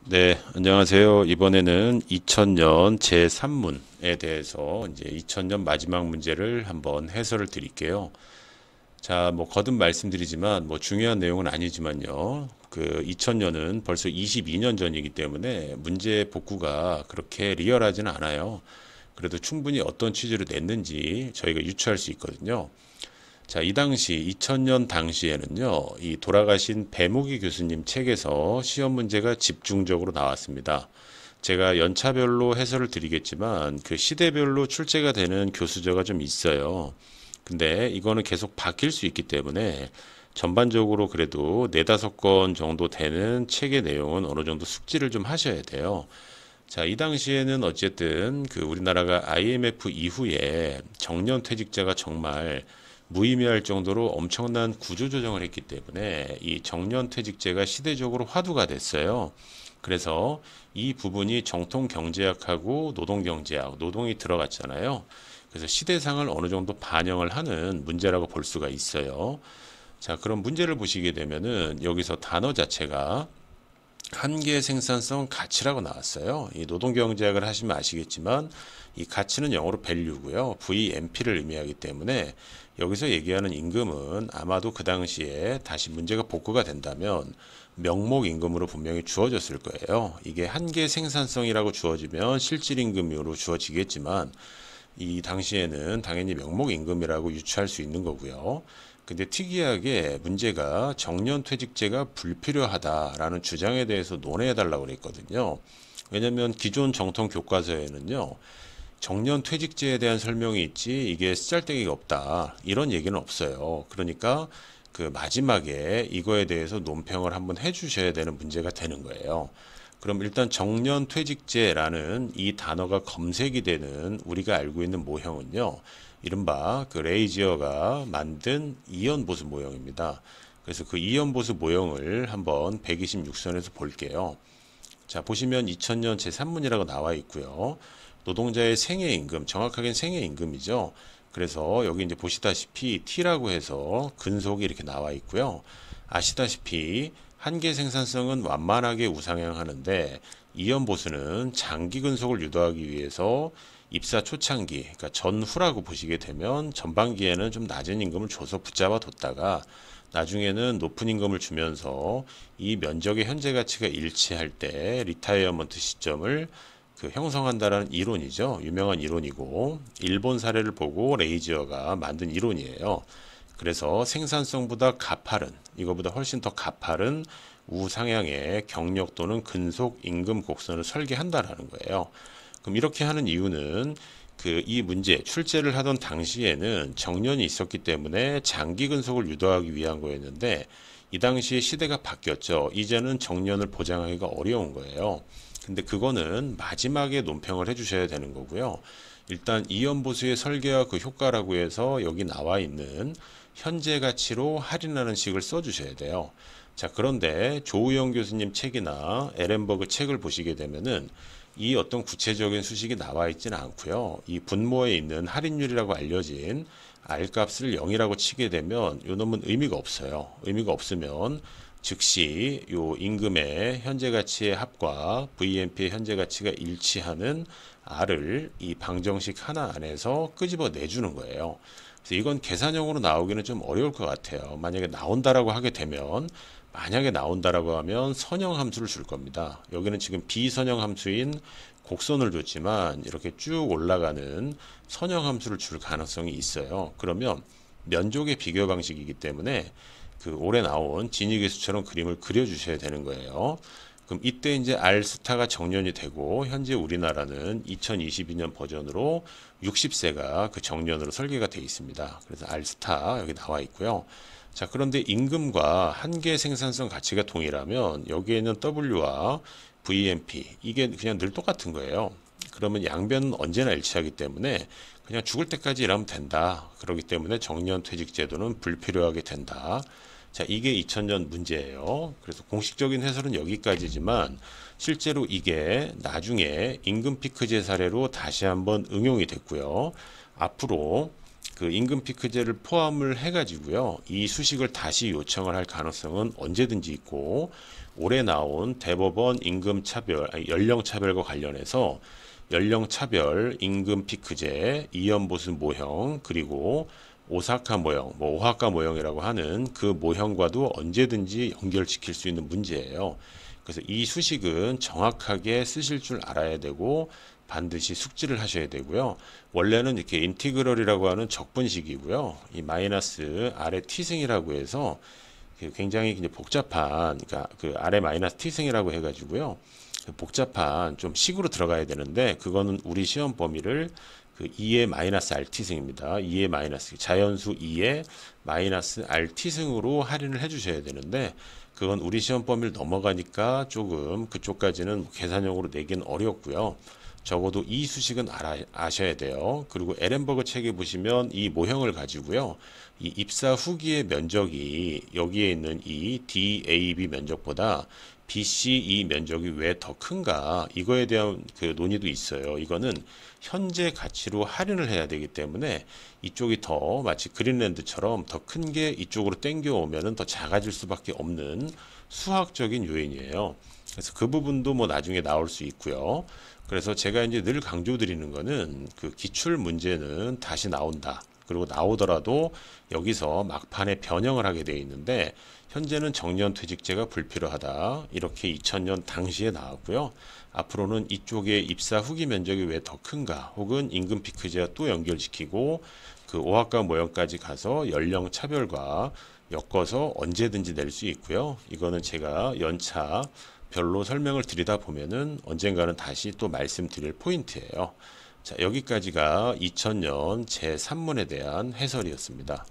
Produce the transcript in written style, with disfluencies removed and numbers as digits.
네, 안녕하세요. 이번에는 2000년 제3문에 대해서 이제 2000년 마지막 문제를 한번 해설을 드릴게요. 자, 뭐 거듭 말씀드리지만 뭐 중요한 내용은 아니지만요. 그 2000년은 벌써 22년 전이기 때문에 문제 복구가 그렇게 리얼하지는 않아요. 그래도 충분히 어떤 취지로 냈는지 저희가 유추할 수 있거든요. 자, 이 당시 2000년 당시에는요, 이 돌아가신 배무기 교수님 책에서 시험 문제가 집중적으로 나왔습니다. 제가 연차별로 해설을 드리겠지만 그 시대별로 출제가 되는 교수저가 좀 있어요. 근데 이거는 계속 바뀔 수 있기 때문에 전반적으로 그래도 네다섯 건 정도 되는 책의 내용은 어느 정도 숙지를 좀 하셔야 돼요. 자, 이 당시에는 어쨌든 그 우리나라가 IMF 이후에 정년퇴직자가 정말 무의미할 정도로 엄청난 구조조정을 했기 때문에 이 정년퇴직제가 시대적으로 화두가 됐어요. 그래서 이 부분이 정통경제학하고 노동경제학, 노동이 들어갔잖아요. 그래서 시대상을 어느 정도 반영을 하는 문제라고 볼 수가 있어요. 자, 그럼 문제를 보시게 되면은 여기서 단어 자체가 한계 생산성 가치라고 나왔어요. 이 노동경제학을 하시면 아시겠지만 이 가치는 영어로 value고요. VMP를 의미하기 때문에 여기서 얘기하는 임금은 아마도 그 당시에 다시 문제가 복구가 된다면 명목 임금으로 분명히 주어졌을 거예요. 이게 한계 생산성이라고 주어지면 실질 임금으로 주어지겠지만 이 당시에는 당연히 명목 임금이라고 유추할 수 있는 거고요. 근데 특이하게 문제가 정년퇴직제가 불필요하다라는 주장에 대해서 논의해달라고 그랬거든요. 왜냐하면 기존 정통 교과서에는요, 정년퇴직제에 대한 설명이 있지 이게 쓰잘데기가 없다 이런 얘기는 없어요. 그러니까 그 마지막에 이거에 대해서 논평을 한번 해주셔야 되는 문제가 되는 거예요. 그럼 일단 정년퇴직제라는 이 단어가 검색이 되는 우리가 알고 있는 모형은요. 이른바 그 레이지어가 만든 이연보수 모형입니다. 그래서 그 이연보수 모형을 한번 126선에서 볼게요. 자, 보시면 2000년 제3문이라고 나와 있고요. 노동자의 생애임금, 정확하게는 생애임금이죠. 그래서 여기 이제 보시다시피 T라고 해서 근속이 이렇게 나와 있고요. 아시다시피 한계 생산성은 완만하게 우상향하는데 이연보수는 장기 근속을 유도하기 위해서 입사 초창기, 그러니까 전후라고 보시게 되면 전반기에는 좀 낮은 임금을 줘서 붙잡아 뒀다가 나중에는 높은 임금을 주면서 이 면적의 현재 가치가 일치할 때 리타이어먼트 시점을 그 형성한다라는 이론이죠. 유명한 이론이고 일본 사례를 보고 레이지어가 만든 이론이에요. 그래서 생산성보다 가파른, 이거보다 훨씬 더 가파른 우상향의 경력 또는 근속 임금 곡선을 설계한다라는 거예요. 그럼 이렇게 하는 이유는 그 이 문제 출제를 하던 당시에는 정년이 있었기 때문에 장기 근속을 유도하기 위한 거였는데 이 당시에 시대가 바뀌었죠. 이제는 정년을 보장하기가 어려운 거예요. 근데 그거는 마지막에 논평을 해주셔야 되는 거고요. 일단 이연보수의 설계와 그 효과라고 해서 여기 나와 있는 현재 가치로 할인하는 식을 써주셔야 돼요. 자, 그런데 조우영 교수님 책이나 에렌버그 책을 보시게 되면은 이 어떤 구체적인 수식이 나와 있지는 않고요. 이 분모에 있는 할인율이라고 알려진 R값을 0이라고 치게 되면 요 놈은 의미가 없어요. 의미가 없으면 즉시 요 임금의 현재 가치의 합과 VMP의 현재 가치가 일치하는 R을 이 방정식 하나 안에서 끄집어 내주는 거예요. 그래서 이건 계산형으로 나오기는 좀 어려울 것 같아요. 만약에 나온다라고 하면 선형 함수를 줄 겁니다. 여기는 지금 비선형 함수인 곡선을 줬지만 이렇게 쭉 올라가는 선형 함수를 줄 가능성이 있어요. 그러면 면적의 비교 방식이기 때문에 그 올해 나온 진위계수처럼 그림을 그려주셔야 되는 거예요. 그럼 이때 이제 R스타가 정년이 되고 현재 우리나라는 2022년 버전으로 60세가 그 정년으로 설계가 되어 있습니다. 그래서 R스타 여기 나와 있고요. 자, 그런데 임금과 한계 생산성 가치가 동일하면 여기에는 W와 VMP 이게 그냥 늘 똑같은 거예요. 그러면 양변은 언제나 일치하기 때문에 그냥 죽을 때까지 일하면 된다. 그렇기 때문에 정년퇴직 제도는 불필요하게 된다. 자, 이게 2000년 문제예요. 그래서 공식적인 해설은 여기까지지만 실제로 이게 나중에 임금 피크제 사례로 다시 한번 응용이 됐고요. 앞으로 그 임금 피크제를 포함을 해가지고요. 이 수식을 다시 요청을 할 가능성은 언제든지 있고 올해 나온 대법원 임금차별, 연령차별과 관련해서 연령차별, 임금 피크제, 이연보수 모형, 그리고 오사카 모형, 뭐 오하카 모형이라고 하는 그 모형과도 언제든지 연결시킬 수 있는 문제예요. 그래서 이 수식은 정확하게 쓰실 줄 알아야 되고 반드시 숙지를 하셔야 되고요. 원래는 이렇게 인티그럴이라고 하는 적분식이고요. 이 마이너스 아래 t승이라고 해서 굉장히 이제 복잡한, 그러니까 그 아래 마이너스 t승이라고 해가지고요. 복잡한 좀 식으로 들어가야 되는데 그거는 우리 시험 범위를 그 2의 마이너스 rt승입니다. 2의 마이너스 자연수 2의 마이너스 rt승으로 할인을 해주셔야 되는데 그건 우리 시험 범위를 넘어가니까 조금 그쪽까지는 계산형으로 내기는 어렵고요. 적어도 이 수식은 아셔야 돼요. 그리고 에렌버그 책에 보시면 이 모형을 가지고요. 이 입사 후기의 면적이 여기에 있는 이 DAB 면적보다 BCE 면적이 왜 더 큰가 이거에 대한 그 논의도 있어요. 이거는 현재 가치로 할인을 해야 되기 때문에 이쪽이 더 마치 그린랜드처럼 더 큰 게 이쪽으로 땡겨 오면은 더 작아질 수밖에 없는 수학적인 요인이에요. 그래서 그 부분도 뭐 나중에 나올 수 있고요. 그래서 제가 이제 늘 강조드리는 거는 그 기출 문제는 다시 나온다. 그리고 나오더라도 여기서 막판에 변형을 하게 되어 있는데 현재는 정년 퇴직제가 불필요하다. 이렇게 2000년 당시에 나왔고요. 앞으로는 이쪽에 입사 후기 면적이 왜 더 큰가 혹은 임금 피크제와 또 연결시키고 그 오학과 모형까지 가서 연령 차별과 엮어서 언제든지 낼 수 있고요. 이거는 제가 연차 별로 설명을 드리다 보면은 언젠가는 다시 또 말씀드릴 포인트예요. 자, 여기까지가 2000년 제3문에 대한 해설이었습니다.